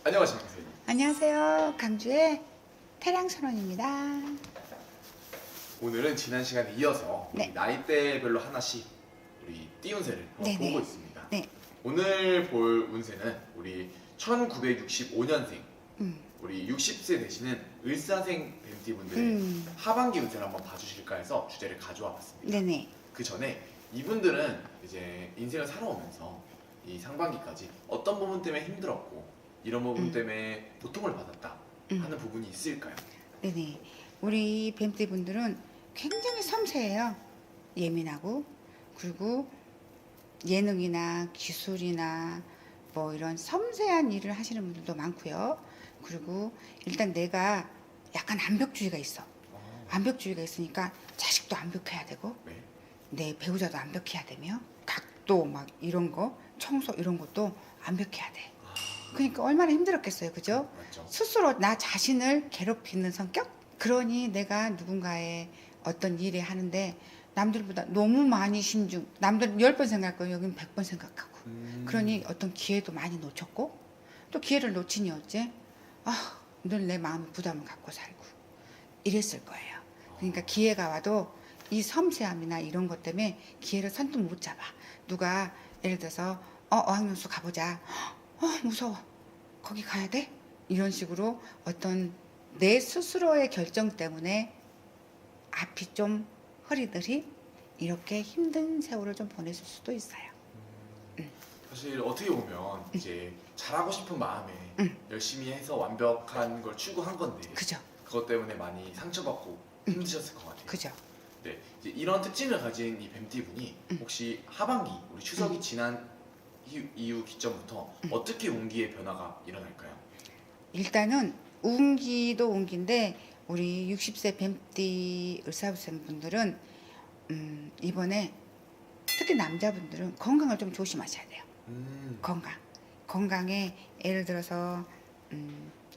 안녕하십니까 선생님. 안녕하세요. 강주의 태양선원입니다. 오늘은 지난 시간에 이어서 우리 네. 나이대별로 하나씩 우리 띠운세를 한번 네네. 보고 있습니다. 네. 오늘 볼 운세는 우리 1965년생 음. 우리 60세 되시는 을사생 뱀띠분들의 하반기 운세를 한번 봐주실까 해서 주제를 가져와 봤습니다. 네네. 그 전에 이분들은 이제 인생을 살아오면서 이 상반기까지 어떤 부분 때문에 힘들었고 이런 부분 때문에 고통을 받았다 하는 부분이 있을까요? 네네. 우리 뱀띠 분들은 굉장히 섬세해요. 예민하고, 그리고 예능이나 기술이나 뭐 이런 섬세한 일을 하시는 분들도 많고요. 그리고 일단 내가 약간 완벽주의가 있어. 완벽주의가 있으니까 자식도 완벽해야 되고, 네. 내 배우자도 완벽해야 되며, 각도 막 이런 거, 청소 이런 것도 완벽해야 돼. 그러니까 얼마나 힘들었겠어요, 그죠? 맞죠. 스스로 나 자신을 괴롭히는 성격? 그러니 내가 누군가의 어떤 일에 하는데 남들보다 너무 많이 신중, 남들은 10번 생각하고 여기는 100번 생각하고, 그러니 어떤 기회도 많이 놓쳤고, 또 기회를 놓치니 어째? 늘 내 마음에 부담을 갖고 살고 이랬을 거예요. 그러니까 기회가 와도 이 섬세함이나 이런 것 때문에 기회를 선뜻 못 잡아. 누가 예를 들어서 어학연수 가보자. 무서워. 거기 가야 돼? 이런 식으로 어떤 내 스스로의 결정 때문에 앞이 좀 흐리들이 이렇게 힘든 세월을 좀 보냈을 수도 있어요. 사실 어떻게 보면 이제 잘하고 싶은 마음에 열심히 해서 완벽한 걸 추구한 건데 그죠? 그것 때문에 많이 상처받고 힘드셨을 것 같아요. 그죠? 네, 이제 이런 특징을 가진 이 뱀띠 분이 혹시 하반기 우리 추석이 지난 이후 기점부터 어떻게 운기의 변화가 일어날까요? 일단은 운기도 운기인데 우리 60세 뱀띠 을사부생 분들은 이번에 특히 남자분들은 건강을 좀 조심하셔야 돼요. 건강에 예를 들어서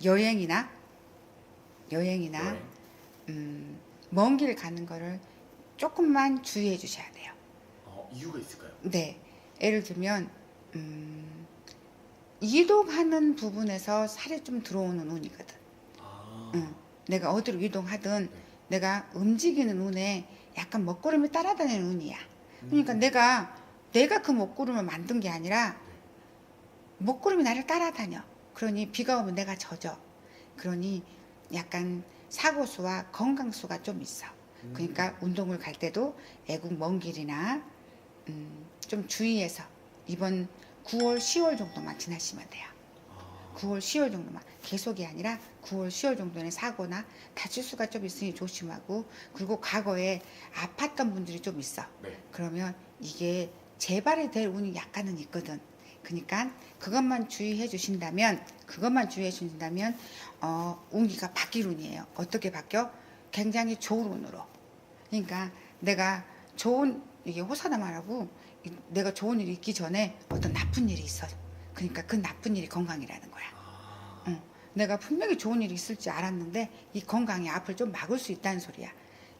여행이나 여행. 먼 길 가는 거를 조금만 주의해 주셔야 돼요. 이유가 있을까요? 네, 예를 들면 이동하는 부분에서 살이 좀 들어오는 운이거든. 내가 어디로 이동하든 네. 내가 움직이는 운에 약간 먹구름이 따라다니는 운이야. 그러니까 내가 그 먹구름을 만든 게 아니라 먹구름이 나를 따라다녀. 그러니 비가 오면 내가 젖어. 그러니 약간 사고수와 건강수가 좀 있어. 그러니까 운동을 갈 때도 애국 먼 길이나 좀 주의해서 이번 9월, 10월 정도만 지나시면 돼요. 9월, 10월 정도만. 계속이 아니라 9월, 10월 정도는 사고나 다칠 수가 좀 있으니 조심하고, 그리고 과거에 아팠던 분들이 좀 있어. 네. 그러면 이게 재발이 될 운이 약간은 있거든. 그러니까 그것만 주의해 주신다면 운기가 바뀔 운이에요. 어떻게 바뀌어? 굉장히 좋은 운으로. 그러니까 내가 이게 호사다 말하고 내가 좋은 일이 있기 전에 어떤 나쁜 일이 있어. 그러니까 그 나쁜 일이 건강이라는 거야. 내가 분명히 좋은 일이 있을 줄 알았는데 이 건강이 앞을 좀 막을 수 있다는 소리야.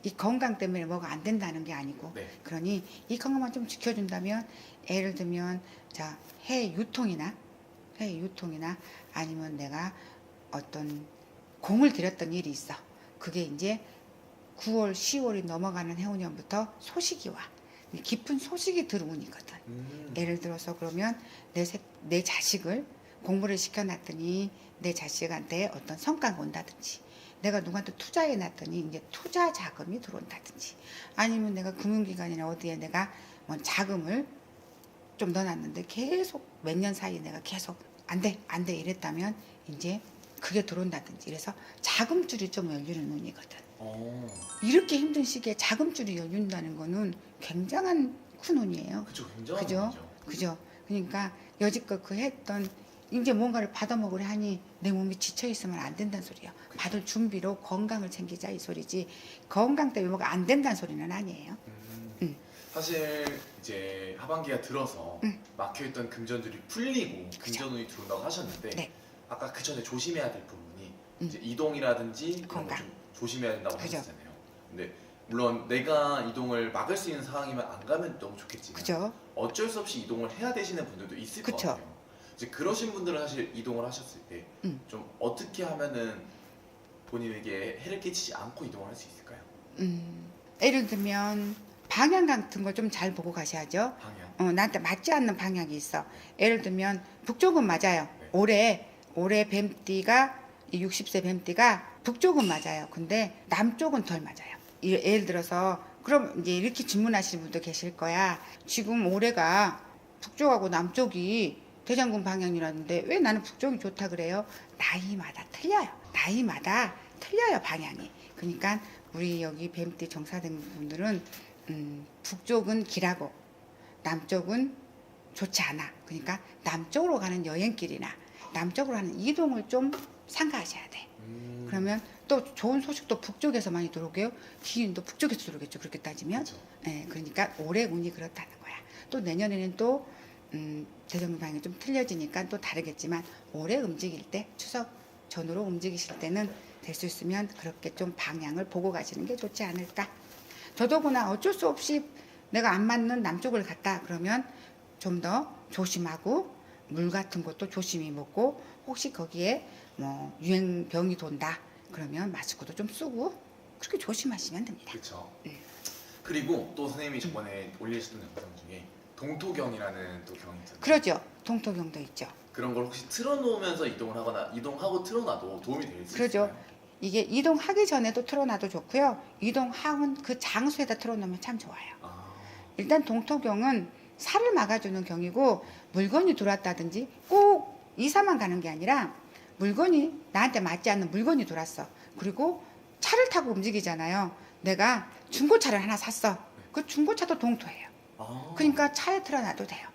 이 건강 때문에 뭐가 안 된다는 게 아니고. 네. 그러니 이 건강만 좀 지켜준다면, 예를 들면 해외 유통이나 아니면 내가 어떤 공을 들였던 일이 있어. 그게 이제 9월, 10월이 넘어가는 해운년부터 소식이 와. 깊은 소식이 들어오니거든. 예를 들어서 그러면 내 자식을 공부를 시켜놨더니 내 자식한테 어떤 성과가 온다든지, 내가 누구한테 투자해 놨더니 이제 투자 자금이 들어온다든지, 아니면 내가 금융기관이나 어디에 내가 뭐 자금을 좀 넣어놨는데 계속 몇 년 사이에 내가 계속 안 돼 이랬다면 이제 그게 들어온다든지, 이래서 자금줄이 좀 열리는 운이거든. 이렇게 힘든 시기에 자금줄이 열린다는 거는 굉장한 큰 운이에요. 그죠, 굉장한 운이죠. 그죠. 그러니까 여지껏 그 했던 이제 뭔가를 받아먹으려 하니 내 몸이 지쳐 있으면 안 된다는 소리예요. 받을 준비로 건강을 챙기자 이 소리지, 건강 때문에 뭐가 안 된다는 소리는 아니에요. 사실 이제 하반기가 들어서 막혀있던 금전들이 풀리고 금전운이 들어온다고 하셨는데 네. 아까 그 전에 조심해야 될 부분이 이제 이동이라든지 이런 거 건강. 좀 조심해야 된다고 그죠. 하셨잖아요. 근데 물론 내가 이동을 막을 수 있는 상황이면 안 가면 너무 좋겠지만 그죠. 어쩔 수 없이 이동을 해야 되시는 분들도 있을 것 그쵸. 같아요. 이제 그러신 분들은 사실 이동을 하셨을 때 좀 어떻게 하면은 본인에게 해를 끼치지 않고 이동을 할 수 있을까요? 예를 들면 방향 같은 걸 좀 잘 보고 가셔야죠. 방향. 나한테 맞지 않는 방향이 있어. 예를 들면 북쪽은 맞아요. 네. 올해 뱀띠가 60세 뱀띠가 북쪽은 맞아요. 근데 남쪽은 덜 맞아요. 예를 들어서 그럼 이제 이렇게 질문하시는 분도 계실 거야. 지금 올해가 북쪽하고 남쪽이 대장군 방향이라는데 왜 나는 북쪽이 좋다 그래요? 나이마다 틀려요. 나이마다 틀려요, 방향이. 그러니까 우리 여기 뱀띠 정사된 분들은 북쪽은 길하고 남쪽은 좋지 않아. 그러니까 남쪽으로 가는 여행길이나 남쪽으로 하는 이동을 좀 삼가하셔야 돼. 그러면 또 좋은 소식도 북쪽에서 많이 들어오게요. 기운도 북쪽에서 들어오겠죠. 그렇게 따지면. 그쵸. 예, 그러니까 올해 운이 그렇다는 거야. 또 내년에는 또 대전분 방향이 좀 틀려지니까 또 다르겠지만 올해 움직일 때 추석 전후로 움직이실 때는 될 수 있으면 그렇게 좀 방향을 보고 가시는 게 좋지 않을까. 더더구나 어쩔 수 없이 내가 안 맞는 남쪽을 갔다 그러면 좀 더 조심하고 물 같은 것도 조심히 먹고 혹시 거기에 뭐 유행병이 돈다 그러면 마스크도 좀 쓰고 그렇게 조심하시면 됩니다. 그렇죠. 그리고 또 선생님이 저번에 올리셨던 영상 중에 동토경이라는 또 경이 있잖아요. 그러죠. 동토경도 있죠. 그런 걸 혹시 틀어놓으면서 이동을 하거나 이동하고 틀어놔도 도움이 될 수 그러죠. 있을까요? 이게 이동하기 전에도 틀어놔도 좋고요. 이동하은 그 장소에다 틀어놓으면 참 좋아요. 아, 일단 동토경은 살을 막아주는 경이고 물건이 들어왔다든지 꼭 이사만 가는 게 아니라 물건이 나한테 맞지 않는 물건이 들어왔어. 그리고 차를 타고 움직이잖아요. 내가 중고차를 하나 샀어. 그 중고차도 동토예요. 아. 그러니까 차에 틀어놔도 돼요.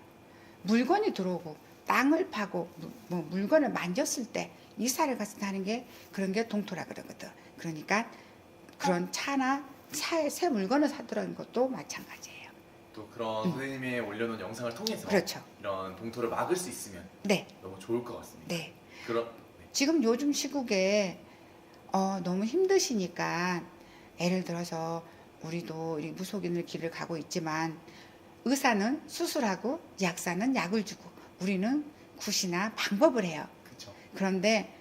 물건이 들어오고 땅을 파고 뭐 물건을 만졌을 때 이사를 갔을 때 하는 게 그런 게 동토라 그러거든. 그러니까 그런 차나 차에 새 물건을 사들어는 것도 마찬가지예요. 또 그런 선생님의 올려놓은 영상을 통해서 그렇죠. 이런 동토를 막을 수 있으면 네, 너무 좋을 것 같습니다. 네. 그런 지금 요즘 시국에 너무 힘드시니까 예를 들어서 우리도 이 무속인의 길을 가고 있지만 의사는 수술하고 약사는 약을 주고 우리는 굿이나 방법을 해요. 그렇죠. 그런데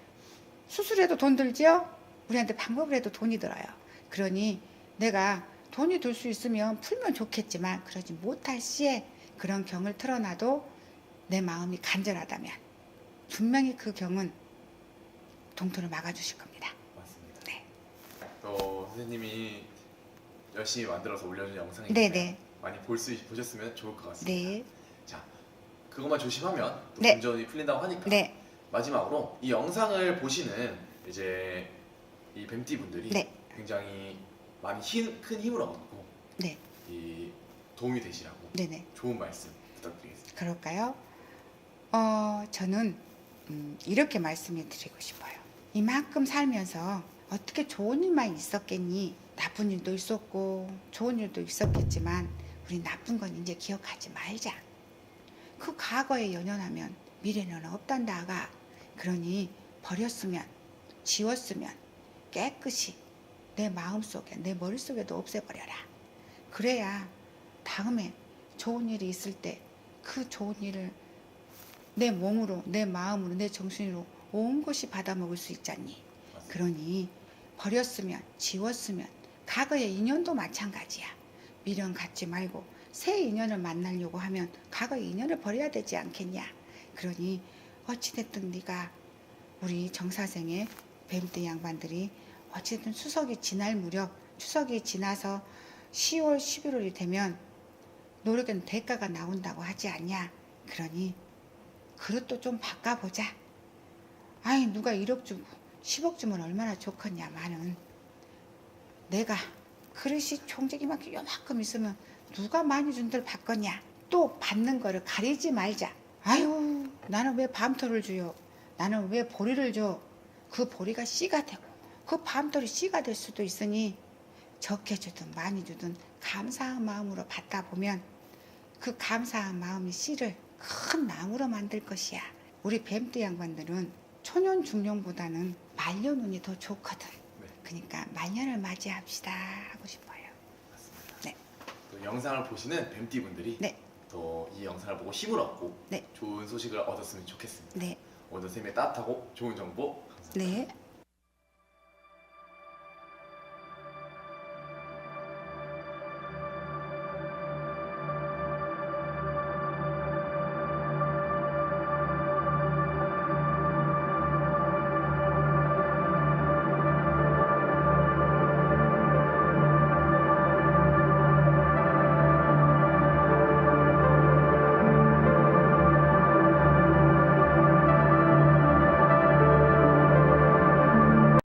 수술해도 돈 들죠? 우리한테 방법을 해도 돈이 들어요. 그러니 내가 돈이 들 수 있으면 풀면 좋겠지만 그러지 못할 시에 그런 경을 틀어놔도 내 마음이 간절하다면 분명히 그 경은 동토를 막아주실 겁니다. 맞습니다. 네. 또 선생님이 열심히 만들어서 올려준 영상이 네네. 많이 보셨으면 좋을 것 같습니다. 네. 자, 그것만 조심하면 또 네. 운전이 풀린다고 하니까 네. 마지막으로 이 영상을 보시는 이제 이 뱀띠 분들이 네. 굉장히 많이 큰 힘을 얻고 네. 이 도움이 되시라고 네네. 좋은 말씀 부탁드리겠습니다. 그럴까요? 저는 이렇게 말씀해 드리고 싶어요. 이만큼 살면서 어떻게 좋은 일만 있었겠니? 나쁜 일도 있었고 좋은 일도 있었겠지만 우리 나쁜 건 이제 기억하지 말자. 그 과거에 연연하면 미래는 없단다가. 그러니 버렸으면 지웠으면 깨끗이 내 마음속에 내 머릿속에도 없애버려라. 그래야 다음에 좋은 일이 있을 때 그 좋은 일을 내 몸으로 내 마음으로 내 정신으로 온 것이 받아먹을 수 있잖니. 맞습니다. 그러니 버렸으면 지웠으면 과거의 인연도 마찬가지야. 미련 갖지 말고 새 인연을 만나려고 하면 과거의 인연을 버려야 되지 않겠냐. 그러니 어찌됐든 네가 우리 정사생의 뱀띠 양반들이 어찌됐든 추석이 지날 무렵 추석이 지나서 10월 11월이 되면 노력엔 대가가 나온다고 하지 않냐. 그러니 그릇도 좀 바꿔보자. 아이 누가 1억 주고 10억 주면 얼마나 좋겠냐마는 내가 그릇이 총재기만큼 요만큼 있으면 누가 많이 준들 받겠냐. 또 받는 거를 가리지 말자. 아유 나는 왜 밤토를 줘요. 나는 왜 보리를 줘. 그 보리가 씨가 되고 그 밤토리 씨가 될 수도 있으니 적게 주든 많이 주든 감사한 마음으로 받다 보면 그 감사한 마음이 씨를 큰 나무로 만들 것이야. 우리 뱀띠 양반들은 초년 중년보다는 말년운이 더 좋거든. 네. 그러니까 말년을 맞이합시다 하고 싶어요. 맞습니다. 네. 또 영상을 보시는 뱀띠 분들이 네. 더 이 영상을 보고 힘을 얻고 네. 좋은 소식을 얻었으면 좋겠습니다. 네. 오늘 선생님의 따뜻하고 좋은 정보 감사합니다. 네.